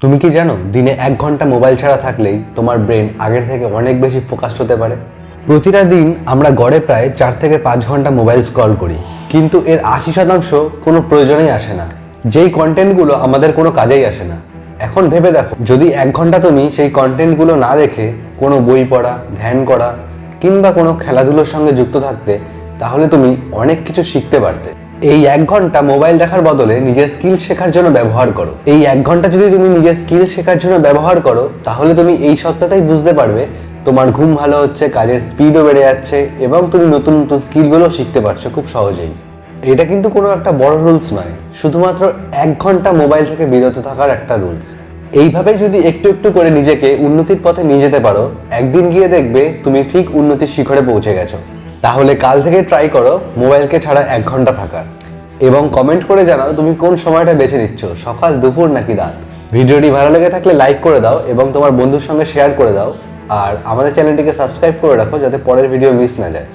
তুমি কি জানো দিনে 1 ঘন্টা মোবাইল ছাড়া থাকলেই তোমার ব্রেন আগের থেকে অনেক বেশি ফোকাসড হতে পারে। প্রতিটা দিন আমরা গড়ে প্রায় 4 থেকে 5 ঘন্টা মোবাইল স্ক্রল করি, কিন্তু এর 80% কোনো প্রয়োজনেই আসে না। যেই কন্টেন্টগুলো আমাদের কোনো কাজেই আসে না। এখন ভেবে দেখো, যদি 1 ঘন্টা তুমি সেই কন্টেন্টগুলো না দেখে কোনো বই পড়া, ধ্যান করা কিংবা কোনো খেলাধুলোর সঙ্গে যুক্ত থাকতে, তাহলে তুমি অনেক কিছু শিখতে পারতে। এই 1 ঘন্টা মোবাইল দেখার বদলে নিজের স্কিল শেখার জন্য ব্যবহার করো। এই 1 ঘন্টা যদি তুমি নিজের স্কিল শেখার জন্য ব্যবহার করো, তাহলে তুমি এই সপ্তাহতেই বুঝতে পারবে তোমার ঘুম ভালো হচ্ছে, কাজের স্পিডও বেড়ে যাচ্ছে এবং তুমি নতুন নতুন স্কিলগুলো শিখতে পারছো খুব সহজেই। এটা কিন্তু কোনো একটা বড় রুলস নয়, শুধুমাত্র 1 ঘন্টা মোবাইল থেকে বিরত থাকার একটা রুলস। এইভাবেই যদি একটু একটু করে নিজেকে উন্নতির পথে নিয়ে যেতে পারো, একদিন গিয়ে দেখবে তুমি ঠিক উন্নতির শিখরে পৌঁছে গেছো। তাহলে কাল থেকে ট্রাই করো মোবাইলকে ছাড়া 1 ঘন্টা থাকার, এবং কমেন্ট করে জানাও তুমি কোন সময়টা বেছে নিচ্ছ, সকাল, দুপুর নাকি রাত। ভিডিওটি ভালো লেগে থাকলে লাইক করে দাও এবং তোমার বন্ধুর সঙ্গে শেয়ার করে দাও। আর আমাদের চ্যানেলটিকে সাবস্ক্রাইব করে রাখো যাতে পরের ভিডিও মিস না যায়।